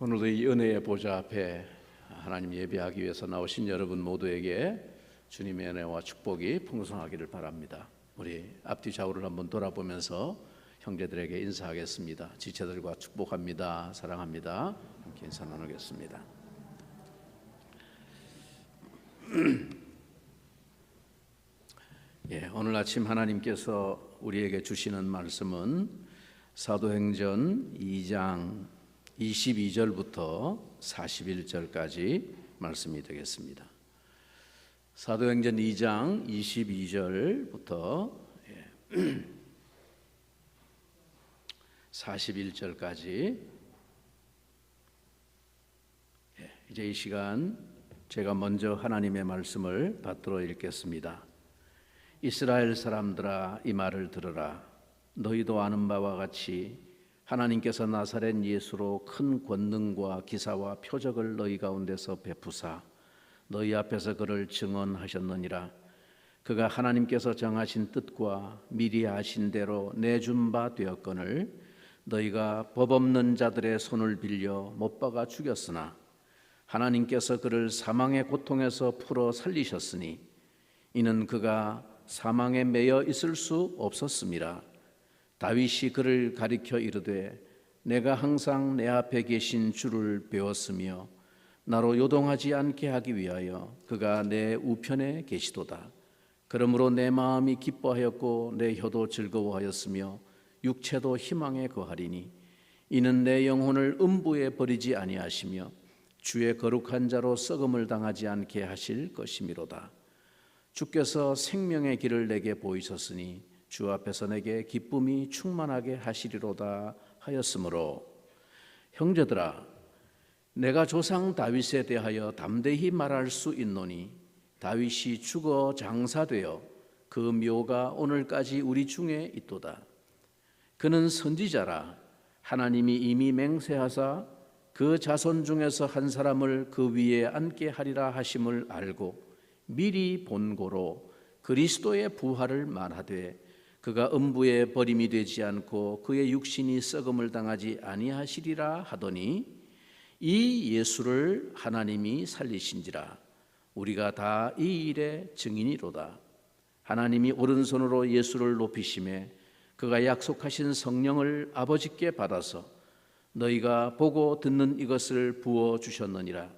오늘도 이 은혜의 보좌 앞에 하나님 예배하기 위해서 나오신 여러분 모두에게 주님의 은혜와 축복이 풍성하기를 바랍니다. 우리 앞뒤 좌우를 한번 돌아보면서 형제들에게 인사하겠습니다. 지체들과 축복합니다. 사랑합니다. 함께 인사 나누겠습니다. 오늘 아침 하나님께서 우리에게 주시는 말씀은 사도행전 2장 22절부터 41절까지 말씀이 되겠습니다. 사도행전 2장 22절부터 41절까지 이제 이 시간 제가 먼저 하나님의 말씀을 받들어 읽겠습니다. 이스라엘 사람들아, 이 말을 들으라. 너희도 아는 바와 같이 하나님께서 나사렛 예수로 큰 권능과 기사와 표적을 너희 가운데서 베푸사 너희 앞에서 그를 증언하셨느니라. 그가 하나님께서 정하신 뜻과 미리 아신 대로 내준 바 되었거늘 너희가 법 없는 자들의 손을 빌려 못 박아 죽였으나 하나님께서 그를 사망의 고통에서 풀어 살리셨으니 이는 그가 사망에 매여 있을 수 없었음이라. 다윗이 그를 가리켜 이르되 내가 항상 내 앞에 계신 주를 배웠으며 나로 요동하지 않게 하기 위하여 그가 내 우편에 계시도다. 그러므로 내 마음이 기뻐하였고 내 혀도 즐거워하였으며 육체도 희망에 거하리니 이는 내 영혼을 음부에 버리지 아니하시며 주의 거룩한 자로 썩음을 당하지 않게 하실 것이미로다. 주께서 생명의 길을 내게 보이셨으니 주 앞에서 내게 기쁨이 충만하게 하시리로다 하였으므로 형제들아, 내가 조상 다윗에 대하여 담대히 말할 수 있노니 다윗이 죽어 장사되어 그 묘가 오늘까지 우리 중에 있도다. 그는 선지자라. 하나님이 이미 맹세하사 그 자손 중에서 한 사람을 그 위에 앉게 하리라 하심을 알고 미리 본고로 그리스도의 부활을 말하되 그가 음부에 버림이 되지 않고 그의 육신이 썩음을 당하지 아니하시리라 하더니 이 예수를 하나님이 살리신지라. 우리가 다 이 일의 증인이로다. 하나님이 오른손으로 예수를 높이심에 그가 약속하신 성령을 아버지께 받아서 너희가 보고 듣는 이것을 부어 주셨느니라.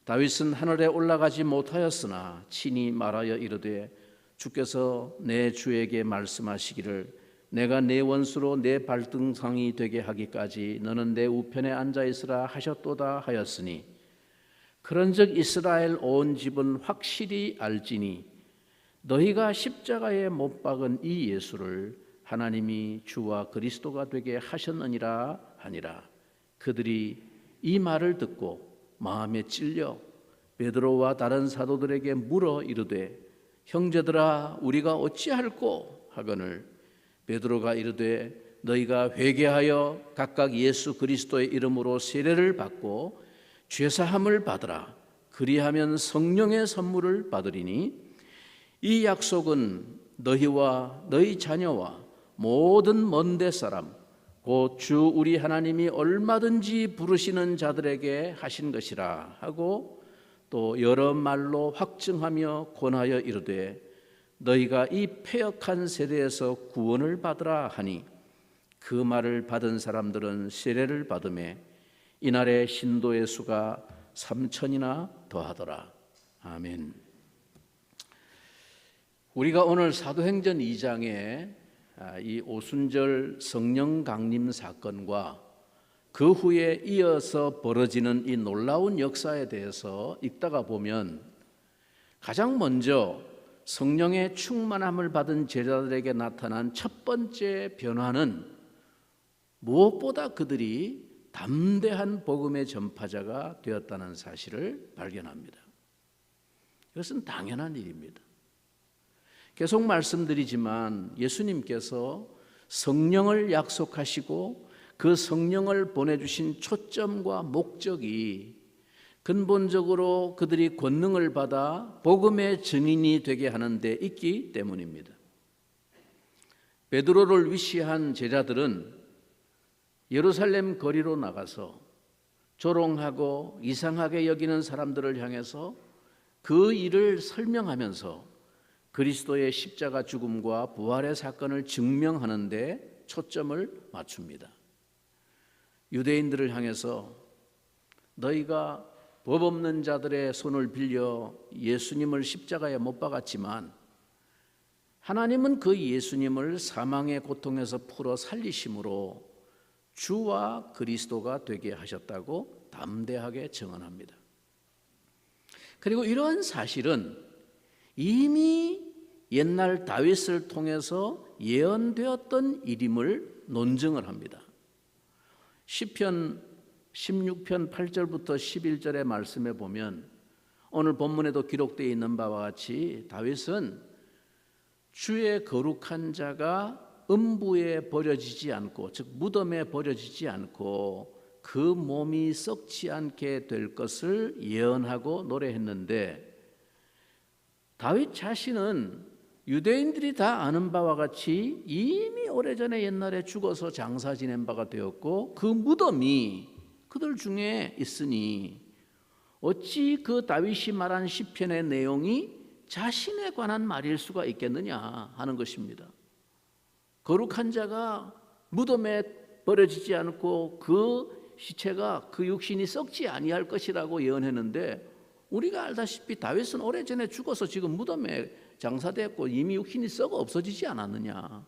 다윗은 하늘에 올라가지 못하였으나 친히 말하여 이르되 주께서 내 주에게 말씀하시기를 내가 내 원수로 내 발등상이 되게 하기까지 너는 내 우편에 앉아 있으라 하셨도다 하였으니 그런즉 이스라엘 온 집은 확실히 알지니 너희가 십자가에 못 박은 이 예수를 하나님이 주와 그리스도가 되게 하셨느니라 하니라. 그들이 이 말을 듣고 마음에 찔려 베드로와 다른 사도들에게 물어 이르되 형제들아, 우리가 어찌할꼬 하거늘 베드로가 이르되 너희가 회개하여 각각 예수 그리스도의 이름으로 세례를 받고 죄사함을 받으라. 그리하면 성령의 선물을 받으리니 이 약속은 너희와 너희 자녀와 모든 먼데 사람 곧 주 우리 하나님이 얼마든지 부르시는 자들에게 하신 것이라 하고 또 여러 말로 확증하며 권하여 이르되 너희가 이 패역한 세대에서 구원을 받으라 하니 그 말을 받은 사람들은 세례를 받음에 이날의 신도의 수가 3,000이나 더하더라. 아멘. 우리가 오늘 사도행전 2장에 이 오순절 성령 강림 사건과 그 후에 이어서 벌어지는 이 놀라운 역사에 대해서 읽다가 보면 가장 먼저 성령의 충만함을 받은 제자들에게 나타난 첫 번째 변화는 무엇보다 그들이 담대한 복음의 전파자가 되었다는 사실을 발견합니다. 이것은 당연한 일입니다. 계속 말씀드리지만 예수님께서 성령을 약속하시고 그 성령을 보내주신 초점과 목적이 근본적으로 그들이 권능을 받아 복음의 증인이 되게 하는 데 있기 때문입니다. 베드로를 위시한 제자들은 예루살렘 거리로 나가서 조롱하고 이상하게 여기는 사람들을 향해서 그 일을 설명하면서 그리스도의 십자가 죽음과 부활의 사건을 증명하는 데 초점을 맞춥니다. 유대인들을 향해서 너희가 법 없는 자들의 손을 빌려 예수님을 십자가에 못 박았지만 하나님은 그 예수님을 사망의 고통에서 풀어 살리심으로 주와 그리스도가 되게 하셨다고 담대하게 증언합니다. 그리고 이러한 사실은 이미 옛날 다윗을 통해서 예언되었던 일임을 논증을 합니다. 시편 16편 8절부터 11절의 말씀에 보면 오늘 본문에도 기록되어 있는 바와 같이 다윗은 주의 거룩한 자가 음부에 버려지지 않고, 즉 무덤에 버려지지 않고 그 몸이 썩지 않게 될 것을 예언하고 노래했는데, 다윗 자신은 유대인들이 다 아는 바와 같이 이미 오래전에 옛날에 죽어서 장사 지낸 바가 되었고 그 무덤이 그들 중에 있으니 어찌 그 다윗이 말한 시편의 내용이 자신에 관한 말일 수가 있겠느냐 하는 것입니다. 거룩한 자가 무덤에 버려지지 않고 그 시체가, 그 육신이 썩지 아니할 것이라고 예언했는데, 우리가 알다시피 다윗은 오래전에 죽어서 지금 무덤에 장사됐고 이미 육신이 썩어 없어지지 않았느냐.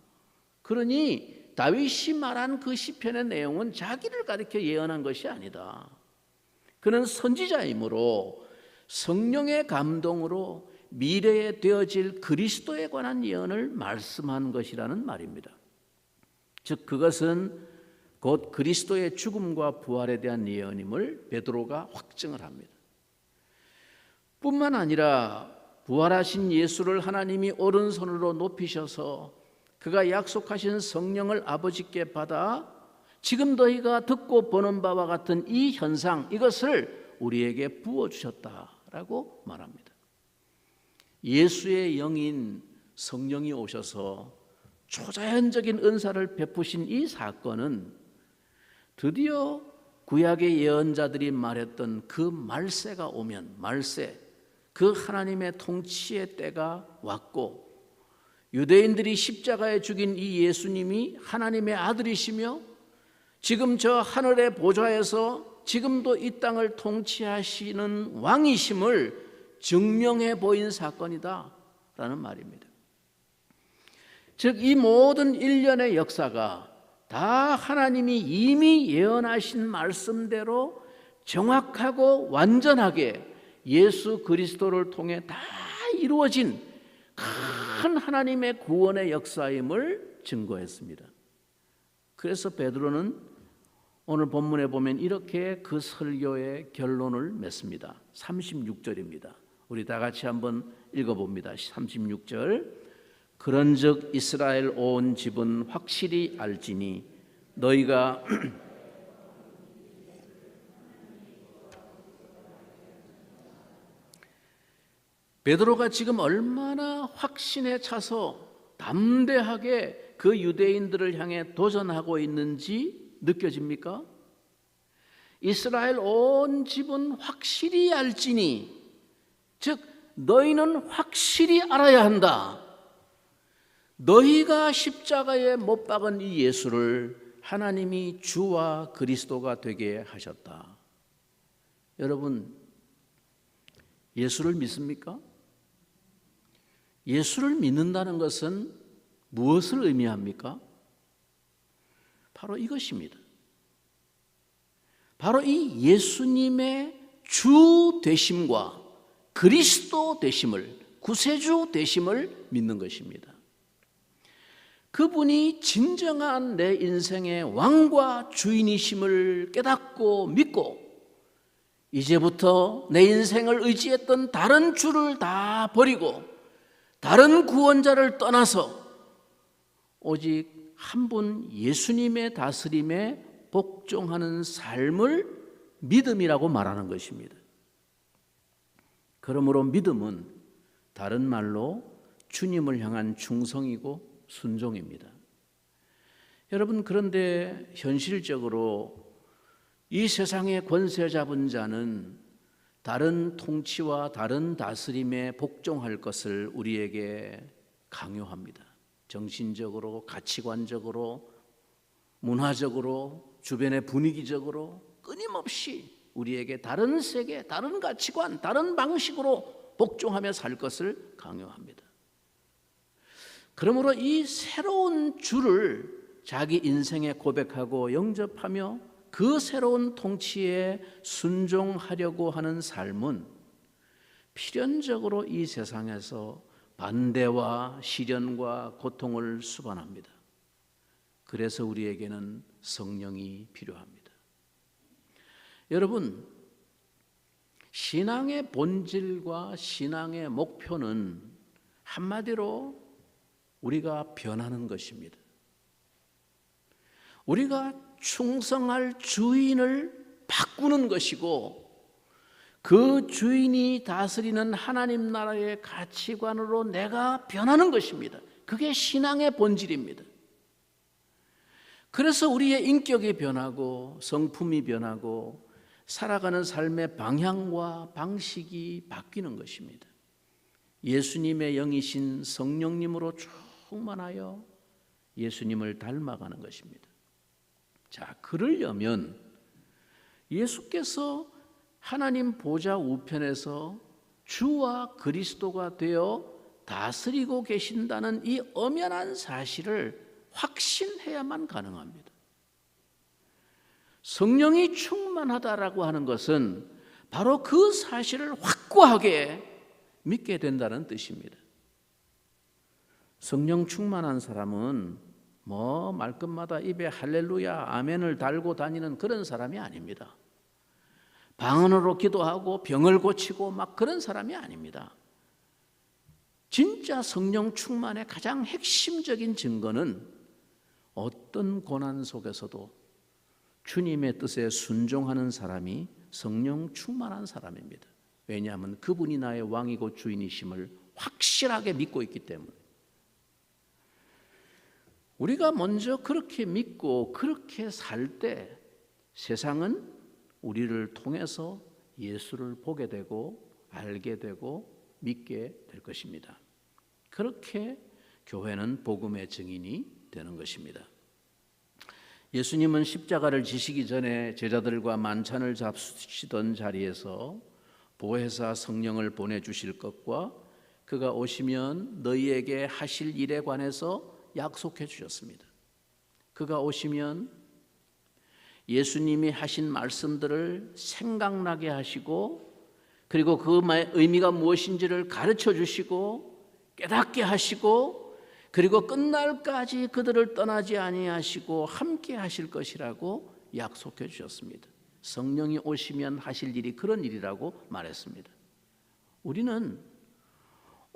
그러니 다윗이 말한 그 시편의 내용은 자기를 가리켜 예언한 것이 아니다. 그는 선지자이므로 성령의 감동으로 미래에 되어질 그리스도에 관한 예언을 말씀한 것이라는 말입니다. 즉 그것은 곧 그리스도의 죽음과 부활에 대한 예언임을 베드로가 확증을 합니다. 뿐만 아니라 부활하신 예수를 하나님이 오른손으로 높이셔서 그가 약속하신 성령을 아버지께 받아 지금 너희가 듣고 보는 바와 같은 이 현상, 이것을 우리에게 부어주셨다라고 말합니다. 예수의 영인 성령이 오셔서 초자연적인 은사를 베푸신 이 사건은 드디어 구약의 예언자들이 말했던 그 말세가 오면, 말세, 그 하나님의 통치의 때가 왔고 유대인들이 십자가에 죽인 이 예수님이 하나님의 아들이시며 지금 저 하늘의 보좌에서 지금도 이 땅을 통치하시는 왕이심을 증명해 보인 사건이다 라는 말입니다. 즉 이 모든 일련의 역사가 다 하나님이 이미 예언하신 말씀대로 정확하고 완전하게 예수 그리스도를 통해 다 이루어진 큰 하나님의 구원의 역사임을 증거했습니다. 그래서 베드로는 오늘 본문에 보면 이렇게 그 설교의 결론을 맺습니다. 36절입니다. 우리 다 같이 한번 읽어봅니다. 36절. 그런즉 이스라엘 온 집은 확실히 알지니 너희가 베드로가 지금 얼마나 확신에 차서 담대하게 그 유대인들을 향해 도전하고 있는지 느껴집니까? 이스라엘 온 집은 확실히 알지니, 즉 너희는 확실히 알아야 한다. 너희가 십자가에 못 박은 이 예수를 하나님이 주와 그리스도가 되게 하셨다. 여러분, 예수를 믿습니까? 예수를 믿는다는 것은 무엇을 의미합니까? 바로 이것입니다. 바로 이 예수님의 주 되심과 그리스도 되심을, 구세주 되심을 믿는 것입니다. 그분이 진정한 내 인생의 왕과 주인이심을 깨닫고 믿고 이제부터 내 인생을 의지했던 다른 주를 다 버리고 다른 구원자를 떠나서 오직 한 분 예수님의 다스림에 복종하는 삶을 믿음이라고 말하는 것입니다. 그러므로 믿음은 다른 말로 주님을 향한 충성이고 순종입니다. 여러분, 그런데 현실적으로 이 세상의 권세 잡은 자는 다른 통치와 다른 다스림에 복종할 것을 우리에게 강요합니다. 정신적으로, 가치관적으로, 문화적으로, 주변의 분위기적으로 끊임없이 우리에게 다른 세계, 다른 가치관, 다른 방식으로 복종하며 살 것을 강요합니다. 그러므로 이 새로운 주를 자기 인생에 고백하고 영접하며 그 새로운 통치에 순종하려고 하는 삶은 필연적으로 이 세상에서 반대와 시련과 고통을 수반합니다. 그래서 우리에게는 성령이 필요합니다. 여러분, 신앙의 본질과 신앙의 목표는 한마디로 우리가 변하는 것입니다. 우리가 충성할 주인을 바꾸는 것이고 그 주인이 다스리는 하나님 나라의 가치관으로 내가 변하는 것입니다. 그게 신앙의 본질입니다. 그래서 우리의 인격이 변하고 성품이 변하고 살아가는 삶의 방향과 방식이 바뀌는 것입니다. 예수님의 영이신 성령님으로 충만하여 예수님을 닮아가는 것입니다. 자, 그러려면 예수께서 하나님 보좌 우편에서 주와 그리스도가 되어 다스리고 계신다는 이 엄연한 사실을 확신해야만 가능합니다. 성령이 충만하다라고 하는 것은 바로 그 사실을 확고하게 믿게 된다는 뜻입니다. 성령 충만한 사람은 말끝마다 입에 할렐루야 아멘을 달고 다니는 그런 사람이 아닙니다. 방언으로 기도하고 병을 고치고 막 그런 사람이 아닙니다. 진짜 성령 충만의 가장 핵심적인 증거는 어떤 고난 속에서도 주님의 뜻에 순종하는 사람이 성령 충만한 사람입니다. 왜냐하면 그분이 나의 왕이고 주인이심을 확실하게 믿고 있기 때문에. 우리가 먼저 그렇게 믿고 그렇게 살 때 세상은 우리를 통해서 예수를 보게 되고 알게 되고 믿게 될 것입니다. 그렇게 교회는 복음의 증인이 되는 것입니다. 예수님은 십자가를 지시기 전에 제자들과 만찬을 잡수시던 자리에서 보혜사 성령을 보내주실 것과 그가 오시면 너희에게 하실 일에 관해서 약속해 주셨습니다. 그가 오시면 예수님이 하신 말씀들을 생각나게 하시고 그리고 그 의미가 무엇인지를 가르쳐 주시고 깨닫게 하시고 그리고 끝날까지 그들을 떠나지 아니하시고 함께 하실 것이라고 약속해 주셨습니다. 성령이 오시면 하실 일이 그런 일이라고 말했습니다. 우리는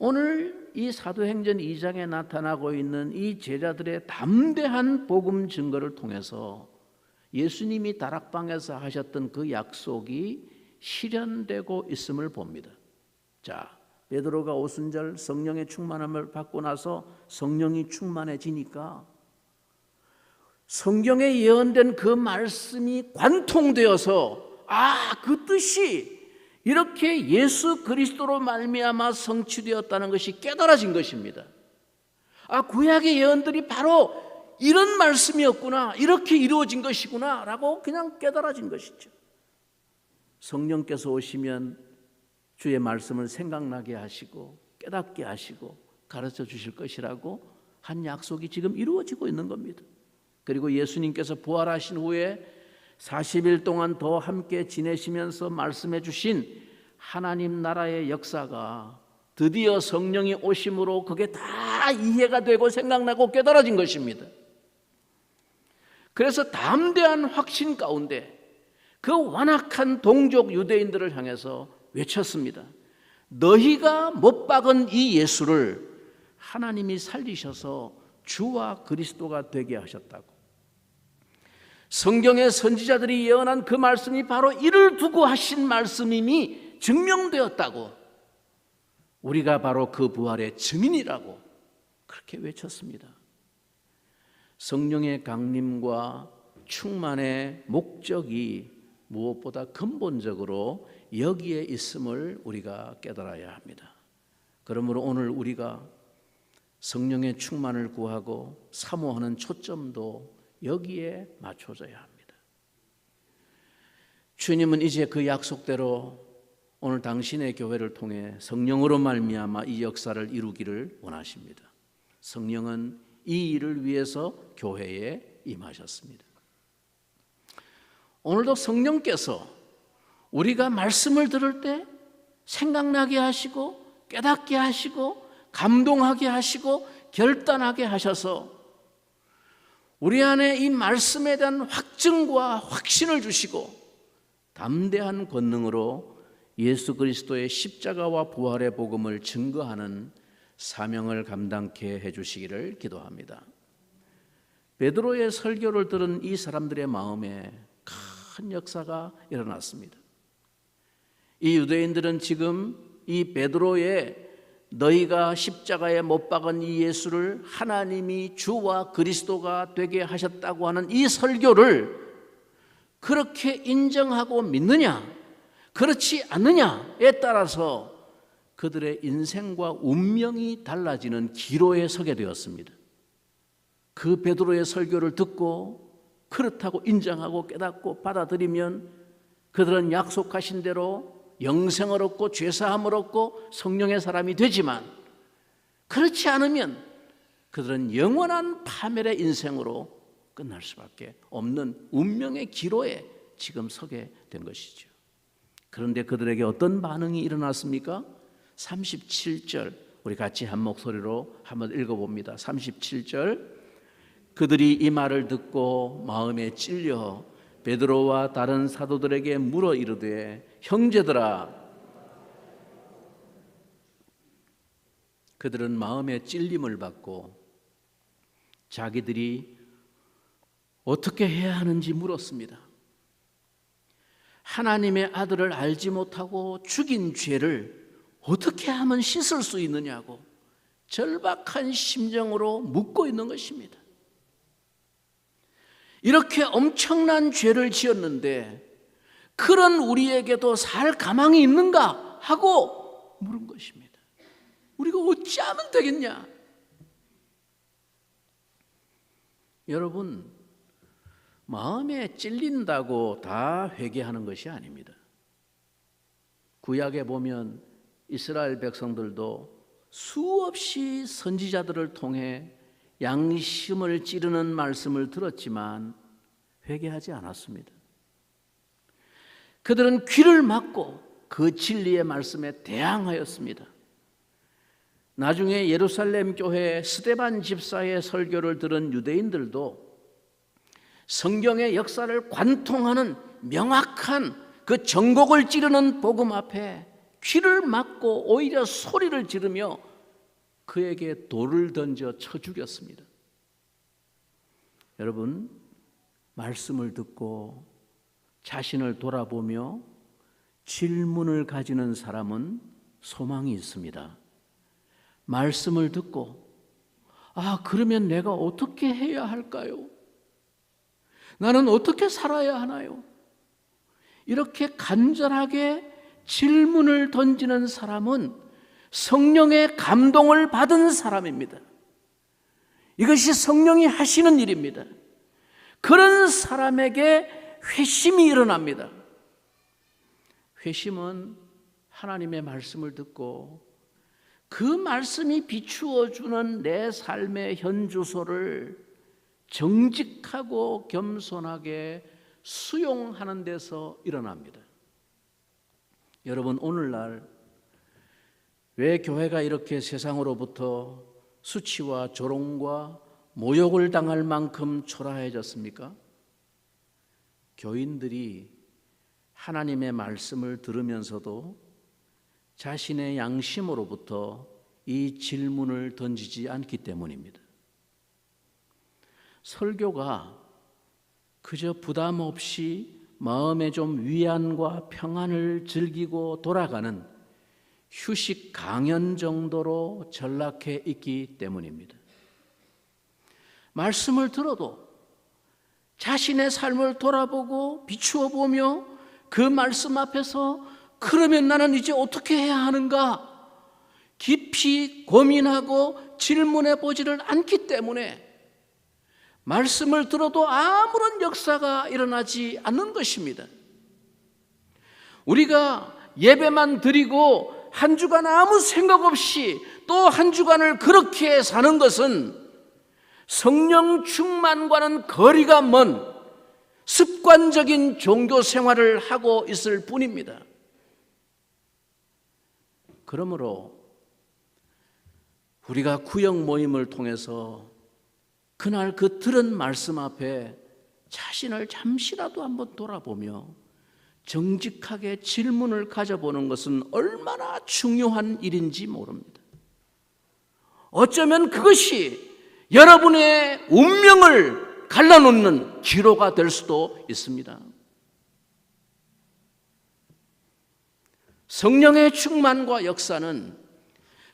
오늘 이 사도행전 2장에 나타나고 있는 이 제자들의 담대한 복음 증거를 통해서 예수님이 다락방에서 하셨던 그 약속이 실현되고 있음을 봅니다. 자, 베드로가 오순절 성령의 충만함을 받고 나서 성령이 충만해지니까 성경에 예언된 그 말씀이 관통되어서 그 뜻이 이렇게 예수 그리스도로 말미암아 성취되었다는 것이 깨달아진 것입니다. 구약의 예언들이 바로 이런 말씀이었구나, 이렇게 이루어진 것이구나 라고 그냥 깨달아진 것이죠. 성령께서 오시면 주의 말씀을 생각나게 하시고 깨닫게 하시고 가르쳐 주실 것이라고 한 약속이 지금 이루어지고 있는 겁니다. 그리고 예수님께서 부활하신 후에 40일 동안 더 함께 지내시면서 말씀해 주신 하나님 나라의 역사가 드디어 성령이 오심으로 그게 다 이해가 되고 생각나고 깨달아진 것입니다. 그래서 담대한 확신 가운데 그 완악한 동족 유대인들을 향해서 외쳤습니다. 너희가 못 박은 이 예수를 하나님이 살리셔서 주와 그리스도가 되게 하셨다고. 성경의 선지자들이 예언한 그 말씀이 바로 이를 두고 하신 말씀임이 증명되었다고. 우리가 바로 그 부활의 증인이라고 그렇게 외쳤습니다. 성령의 강림과 충만의 목적이 무엇보다 근본적으로 여기에 있음을 우리가 깨달아야 합니다. 그러므로 오늘 우리가 성령의 충만을 구하고 사모하는 초점도 여기에 맞춰져야 합니다. 주님은 이제 그 약속대로 오늘 당신의 교회를 통해 성령으로 말미암아 이 역사를 이루기를 원하십니다. 성령은 이 일을 위해서 교회에 임하셨습니다. 오늘도 성령께서 우리가 말씀을 들을 때 생각나게 하시고 깨닫게 하시고 감동하게 하시고 결단하게 하셔서 우리 안에 이 말씀에 대한 확증과 확신을 주시고 담대한 권능으로 예수 그리스도의 십자가와 부활의 복음을 증거하는 사명을 감당케 해주시기를 기도합니다. 베드로의 설교를 들은 이 사람들의 마음에 큰 역사가 일어났습니다. 이 유대인들은 지금 이 베드로의 너희가 십자가에 못 박은 이 예수를 하나님이 주와 그리스도가 되게 하셨다고 하는 이 설교를 그렇게 인정하고 믿느냐 그렇지 않느냐에 따라서 그들의 인생과 운명이 달라지는 기로에 서게 되었습니다. 그 베드로의 설교를 듣고 그렇다고 인정하고 깨닫고 받아들이면 그들은 약속하신 대로 영생을 얻고 죄사함을 얻고 성령의 사람이 되지만 그렇지 않으면 그들은 영원한 파멸의 인생으로 끝날 수밖에 없는 운명의 기로에 지금 서게 된 것이죠. 그런데 그들에게 어떤 반응이 일어났습니까? 37절 우리 같이 한 목소리로 한번 읽어봅니다. 37절 그들이 이 말을 듣고 마음에 찔려 베드로와 다른 사도들에게 물어 이르되 형제들아, 그들은 마음에 찔림을 받고 자기들이 어떻게 해야 하는지 물었습니다. 하나님의 아들을 알지 못하고 죽인 죄를 어떻게 하면 씻을 수 있느냐고 절박한 심정으로 묻고 있는 것입니다. 이렇게 엄청난 죄를 지었는데 그런 우리에게도 살 가망이 있는가 하고 물은 것입니다. 우리가 어찌하면 되겠냐? 여러분, 마음에 찔린다고 다 회개하는 것이 아닙니다. 구약에 보면 이스라엘 백성들도 수없이 선지자들을 통해 양심을 찌르는 말씀을 들었지만 회개하지 않았습니다. 그들은 귀를 막고 그 진리의 말씀에 대항하였습니다. 나중에 예루살렘 교회 스데반 집사의 설교를 들은 유대인들도 성경의 역사를 관통하는 명확한 그 정곡을 찌르는 복음 앞에 귀를 막고 오히려 소리를 지르며 그에게 돌을 던져 쳐 죽였습니다. 여러분, 말씀을 듣고 자신을 돌아보며 질문을 가지는 사람은 소망이 있습니다. 말씀을 듣고 그러면 내가 어떻게 해야 할까요? 나는 어떻게 살아야 하나요? 이렇게 간절하게 질문을 던지는 사람은 성령의 감동을 받은 사람입니다. 이것이 성령이 하시는 일입니다. 그런 사람에게 회심이 일어납니다. 회심은 하나님의 말씀을 듣고 그 말씀이 비추어 주는 내 삶의 현주소를 정직하고 겸손하게 수용하는 데서 일어납니다. 여러분, 오늘날 왜 교회가 이렇게 세상으로부터 수치와 조롱과 모욕을 당할 만큼 초라해졌습니까? 교인들이 하나님의 말씀을 들으면서도 자신의 양심으로부터 이 질문을 던지지 않기 때문입니다. 설교가 그저 부담 없이 마음에 좀 위안과 평안을 즐기고 돌아가는 휴식 강연 정도로 전락해 있기 때문입니다. 말씀을 들어도 자신의 삶을 돌아보고 비추어 보며 그 말씀 앞에서 그러면 나는 이제 어떻게 해야 하는가 깊이 고민하고 질문해 보지를 않기 때문에 말씀을 들어도 아무런 역사가 일어나지 않는 것입니다. 우리가 예배만 드리고 한 주간 아무 생각 없이 또 한 주간을 그렇게 사는 것은 성령 충만과는 거리가 먼 습관적인 종교 생활을 하고 있을 뿐입니다. 그러므로 우리가 구역 모임을 통해서 그날 그 들은 말씀 앞에 자신을 잠시라도 한번 돌아보며 정직하게 질문을 가져보는 것은 얼마나 중요한 일인지 모릅니다. 어쩌면 그것이 여러분의 운명을 갈라놓는 기로가 될 수도 있습니다. 성령의 충만과 역사는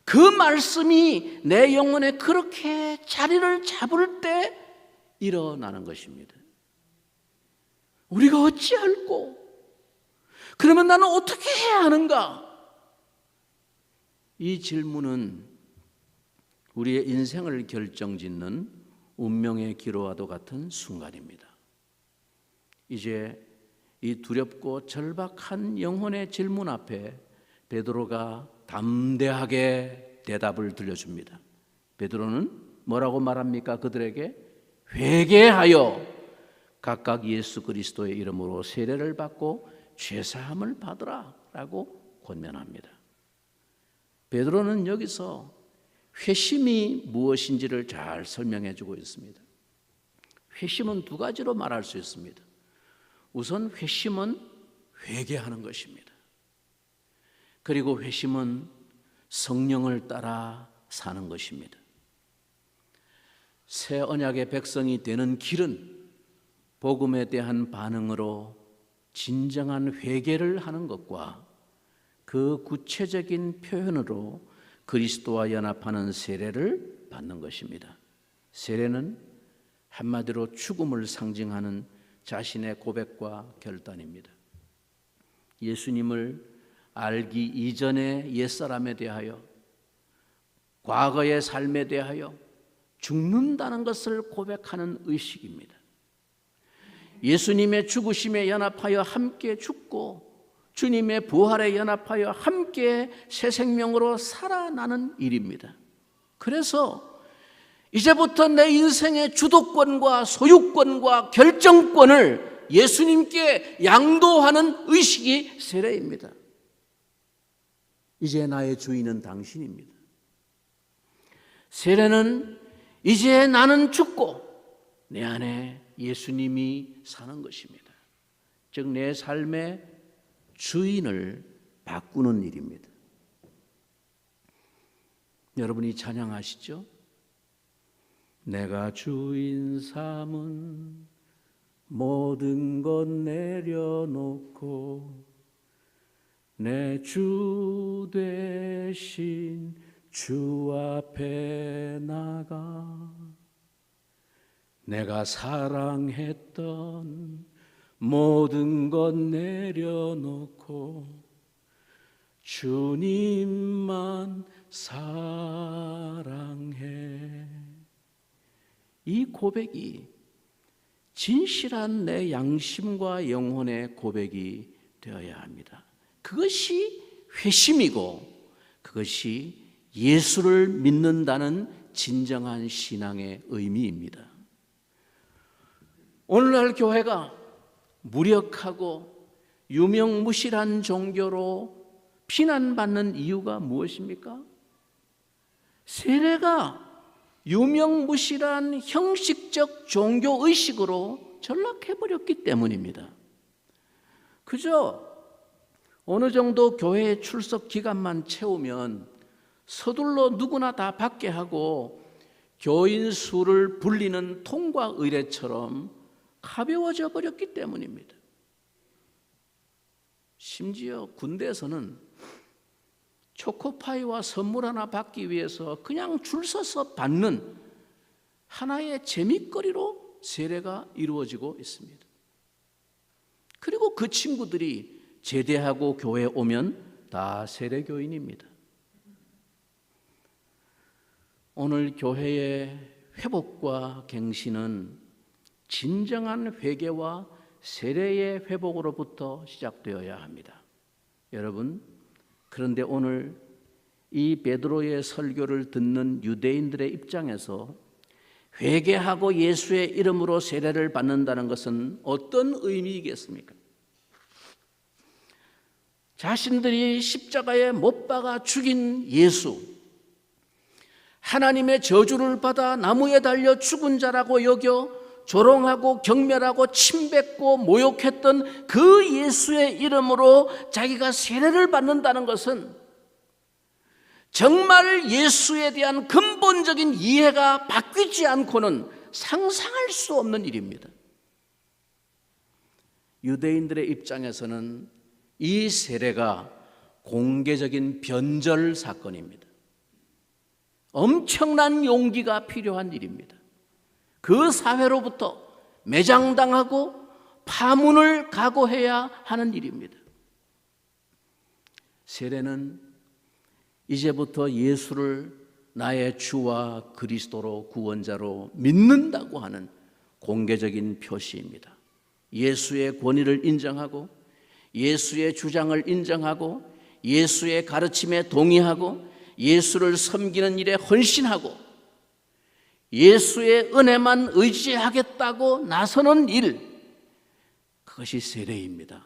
그 말씀이 내 영혼에 그렇게 자리를 잡을 때 일어나는 것입니다. 우리가 어찌할꼬? 그러면 나는 어떻게 해야 하는가? 이 질문은 우리의 인생을 결정짓는 운명의 기로와도 같은 순간입니다. 이제 이 두렵고 절박한 영혼의 질문 앞에 베드로가 담대하게 대답을 들려줍니다. 베드로는 뭐라고 말합니까? 그들에게 회개하여 각각 예수 그리스도의 이름으로 세례를 받고 죄사함을 받으라 라고 권면합니다. 베드로는 여기서 회심이 무엇인지를 잘 설명해 주고 있습니다. 회심은 두 가지로 말할 수 있습니다. 우선 회심은 회개하는 것입니다. 그리고 회심은 성령을 따라 사는 것입니다. 새 언약의 백성이 되는 길은 복음에 대한 반응으로 진정한 회개를 하는 것과 그 구체적인 표현으로 그리스도와 연합하는 세례를 받는 것입니다. 세례는 한마디로 죽음을 상징하는 자신의 고백과 결단입니다. 예수님을 알기 이전의 옛사람에 대하여, 과거의 삶에 대하여 죽는다는 것을 고백하는 의식입니다. 예수님의 죽으심에 연합하여 함께 죽고 주님의 부활에 연합하여 함께 새 생명으로 살아나는 일입니다. 그래서 이제부터 내 인생의 주도권과 소유권과 결정권을 예수님께 양도하는 의식이 세례입니다. 이제 나의 주인은 당신입니다. 세례는 이제 나는 죽고 내 안에 예수님이 사는 것입니다. 즉 내 삶의 주인을 바꾸는 일입니다. 여러분이 찬양하시죠? 내가 주인 삼은 모든 것 내려놓고 내 주 되신 주 앞에 나가 내가 사랑했던 모든 것 내려놓고 주님만 사랑해. 이 고백이 진실한 내 양심과 영혼의 고백이 되어야 합니다. 그것이 회심이고 그것이 예수를 믿는다는 진정한 신앙의 의미입니다. 오늘날 교회가 무력하고 유명무실한 종교로 비난받는 이유가 무엇입니까? 세례가 유명무실한 형식적 종교의식으로 전락해버렸기 때문입니다. 그저 어느 정도 교회에 출석 기간만 채우면 서둘러 누구나 다 받게 하고 교인 수를 불리는 통과 의례처럼 가벼워져 버렸기 때문입니다. 심지어 군대에서는 초코파이와 선물 하나 받기 위해서 그냥 줄 서서 받는 하나의 재미거리로 세례가 이루어지고 있습니다. 그리고 그 친구들이 제대하고 교회에 오면 다 세례교인입니다. 오늘 교회의 회복과 갱신은 진정한 회개와 세례의 회복으로부터 시작되어야 합니다. 여러분, 그런데 오늘 이 베드로의 설교를 듣는 유대인들의 입장에서 회개하고 예수의 이름으로 세례를 받는다는 것은 어떤 의미이겠습니까? 자신들이 십자가에 못 박아 죽인 예수, 하나님의 저주를 받아 나무에 달려 죽은 자라고 여겨 조롱하고 경멸하고 침뱉고 모욕했던 그 예수의 이름으로 자기가 세례를 받는다는 것은 정말 예수에 대한 근본적인 이해가 바뀌지 않고는 상상할 수 없는 일입니다. 유대인들의 입장에서는 이 세례가 공개적인 변절 사건입니다. 엄청난 용기가 필요한 일입니다. 그 사회로부터 매장당하고 파문을 각오해야 하는 일입니다. 세례는 이제부터 예수를 나의 주와 그리스도로 구원자로 믿는다고 하는 공개적인 표시입니다. 예수의 권위를 인정하고 예수의 주장을 인정하고 예수의 가르침에 동의하고 예수를 섬기는 일에 헌신하고 예수의 은혜만 의지하겠다고 나서는 일, 그것이 세례입니다.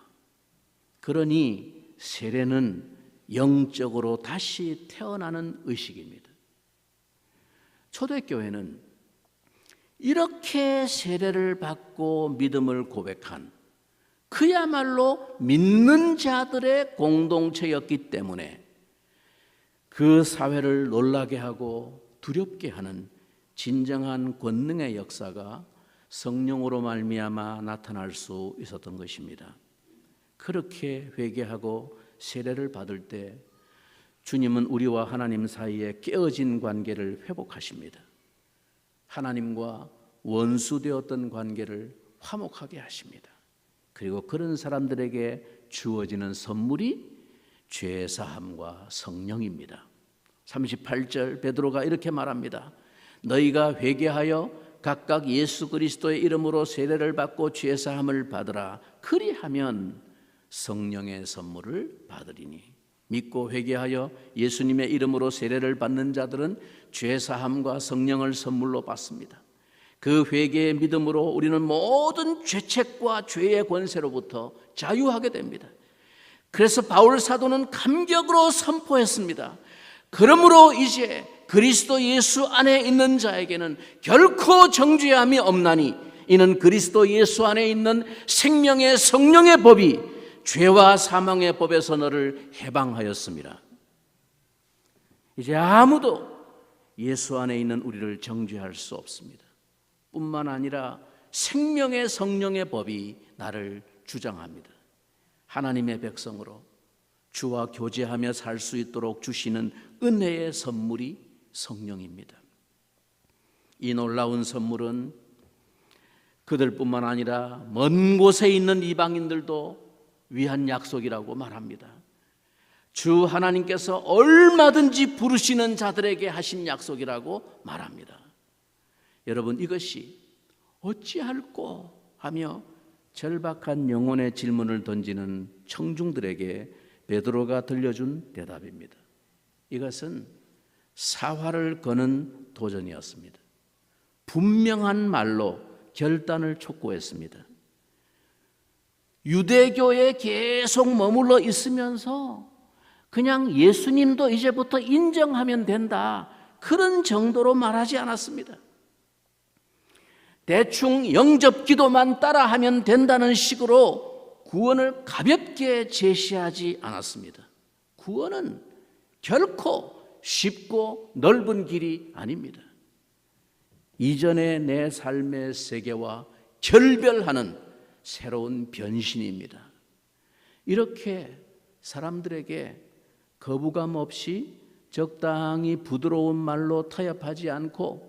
그러니 세례는 영적으로 다시 태어나는 의식입니다. 초대교회는 이렇게 세례를 받고 믿음을 고백한 그야말로 믿는 자들의 공동체였기 때문에 그 사회를 놀라게 하고 두렵게 하는 진정한 권능의 역사가 성령으로 말미암아 나타날 수 있었던 것입니다. 그렇게 회개하고 세례를 받을 때 주님은 우리와 하나님 사이에 깨어진 관계를 회복하십니다. 하나님과 원수되었던 관계를 화목하게 하십니다. 그리고 그런 사람들에게 주어지는 선물이 죄사함과 성령입니다. 38절 베드로가 이렇게 말합니다. 너희가 회개하여 각각 예수 그리스도의 이름으로 세례를 받고 죄사함을 받으라. 그리하면 성령의 선물을 받으리니. 믿고 회개하여 예수님의 이름으로 세례를 받는 자들은 죄사함과 성령을 선물로 받습니다. 그 회개의 믿음으로 우리는 모든 죄책과 죄의 권세로부터 자유하게 됩니다. 그래서 바울 사도는 감격으로 선포했습니다. 그러므로 이제 그리스도 예수 안에 있는 자에게는 결코 정죄함이 없나니 이는 그리스도 예수 안에 있는 생명의 성령의 법이 죄와 사망의 법에서 너를 해방하였습니다. 이제 아무도 예수 안에 있는 우리를 정죄할 수 없습니다. 뿐만 아니라 생명의 성령의 법이 나를 주장합니다. 하나님의 백성으로 주와 교제하며 살 수 있도록 주시는 은혜의 선물이 성령입니다. 이 놀라운 선물은 그들뿐만 아니라 먼 곳에 있는 이방인들도 위한 약속이라고 말합니다. 주 하나님께서 얼마든지 부르시는 자들에게 하신 약속이라고 말합니다. 여러분, 이것이 어찌할꼬 하며 절박한 영혼의 질문을 던지는 청중들에게 베드로가 들려준 대답입니다. 이것은 사활을 거는 도전이었습니다. 분명한 말로 결단을 촉구했습니다. 유대교에 계속 머물러 있으면서 그냥 예수님도 이제부터 인정하면 된다, 그런 정도로 말하지 않았습니다. 대충 영접 기도만 따라하면 된다는 식으로 구원을 가볍게 제시하지 않았습니다. 구원은 결코 쉽고 넓은 길이 아닙니다. 이전의 내 삶의 세계와 결별하는 새로운 변신입니다. 이렇게 사람들에게 거부감 없이 적당히 부드러운 말로 타협하지 않고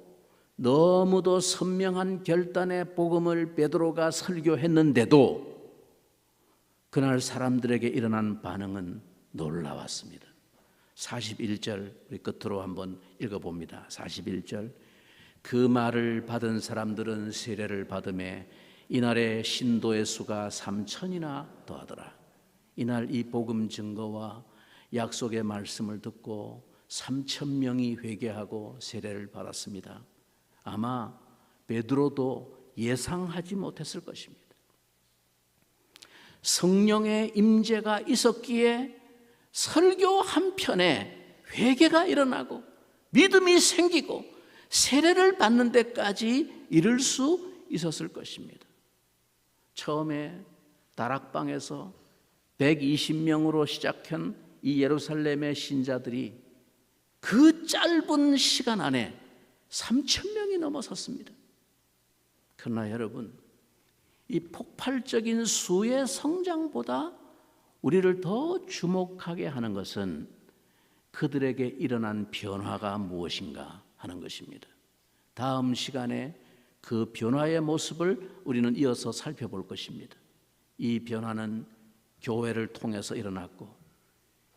너무도 선명한 결단의 복음을 베드로가 설교했는데도 그날 사람들에게 일어난 반응은 놀라웠습니다. 41절 우리 끝으로 한번 읽어봅니다. 41절 그 말을 받은 사람들은 세례를 받음에 이날의 신도의 수가 3,000이나 더하더라. 이날 이 복음 증거와 약속의 말씀을 듣고 3,000명이 회개하고 세례를 받았습니다. 아마 베드로도 예상하지 못했을 것입니다. 성령의 임재가 있었기에 설교 한 편에 회개가 일어나고 믿음이 생기고 세례를 받는 데까지 이를 수 있었을 것입니다. 처음에 다락방에서 120명으로 시작한 이 예루살렘의 신자들이 그 짧은 시간 안에 3,000명이 넘어섰습니다. 그러나 여러분, 이 폭발적인 수의 성장보다 우리를 더 주목하게 하는 것은 그들에게 일어난 변화가 무엇인가 하는 것입니다. 다음 시간에 그 변화의 모습을 우리는 이어서 살펴볼 것입니다. 이 변화는 교회를 통해서 일어났고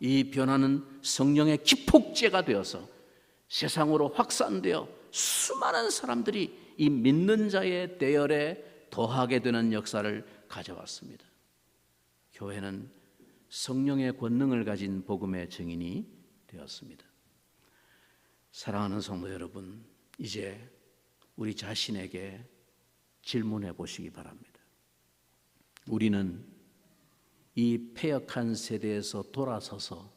이 변화는 성령의 기폭제가 되어서 세상으로 확산되어 수많은 사람들이 이 믿는 자의 대열에 더하게 되는 역사를 가져왔습니다. 교회는 성령의 권능을 가진 복음의 증인이 되었습니다. 사랑하는 성도 여러분, 이제 우리 자신에게 질문해 보시기 바랍니다. 우리는 이 패역한 세대에서 돌아서서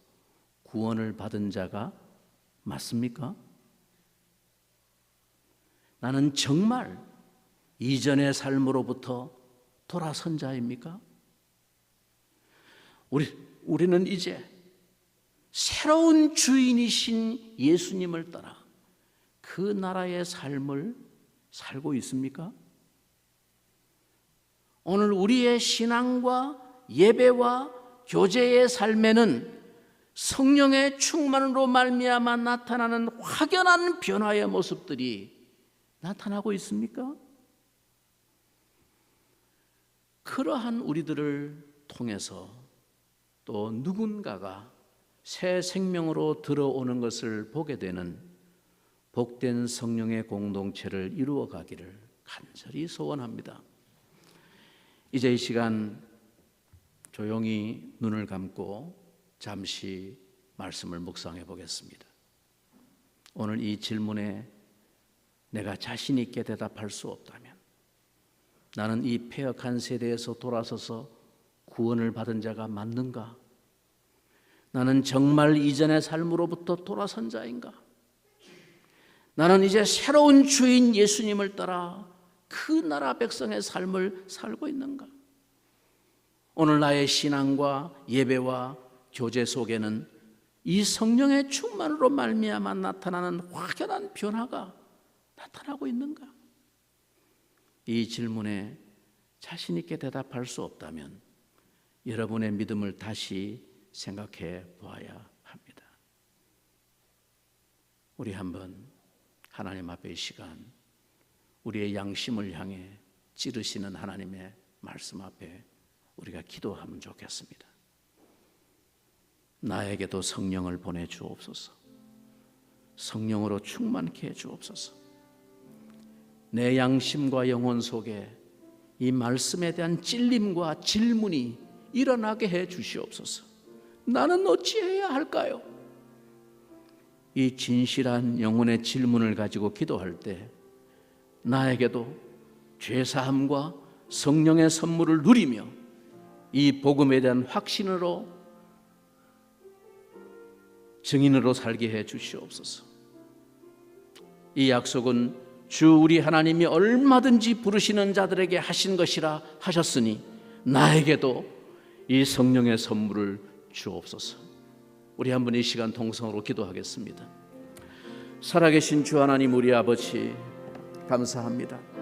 구원을 받은 자가 맞습니까? 나는 정말 이전의 삶으로부터 돌아선 자입니까? 우리는 이제 새로운 주인이신 예수님을 따라 그 나라의 삶을 살고 있습니까? 오늘 우리의 신앙과 예배와 교제의 삶에는 성령의 충만으로 말미암아 나타나는 확연한 변화의 모습들이 나타나고 있습니까? 그러한 우리들을 통해서 또 누군가가 새 생명으로 들어오는 것을 보게 되는 복된 성령의 공동체를 이루어가기를 간절히 소원합니다. 이제 이 시간 조용히 눈을 감고 잠시 말씀을 묵상해 보겠습니다. 오늘 이 질문에 내가 자신 있게 대답할 수 없다면, 나는 이 패역한 세대에서 돌아서서 구원을 받은 자가 맞는가? 나는 정말 이전의 삶으로부터 돌아선 자인가? 나는 이제 새로운 주인 예수님을 따라 그 나라 백성의 삶을 살고 있는가? 오늘 나의 신앙과 예배와 교제 속에는 이 성령의 충만으로 말미암아 나타나는 확연한 변화가 나타나고 있는가? 이 질문에 자신 있게 대답할 수 없다면 여러분의 믿음을 다시 생각해 보아야 합니다. 우리 한번 하나님 앞에 이 시간 우리의 양심을 향해 찌르시는 하나님의 말씀 앞에 우리가 기도하면 좋겠습니다. 나에게도 성령을 보내주옵소서. 성령으로 충만케 해주옵소서. 내 양심과 영혼 속에 이 말씀에 대한 찔림과 질문이 일어나게 해 주시옵소서. 나는 어찌해야 할까요? 이 진실한 영혼의 질문을 가지고 기도할 때 나에게도 죄사함과 성령의 선물을 누리며 이 복음에 대한 확신으로 증인으로 살게 해 주시옵소서. 이 약속은 주 우리 하나님이 얼마든지 부르시는 자들에게 하신 것이라 하셨으니 나에게도 이 성령의 선물을 주옵소서. 우리 한번 이 시간 동성으로 기도하겠습니다. 살아계신 주 하나님, 우리 아버지 감사합니다.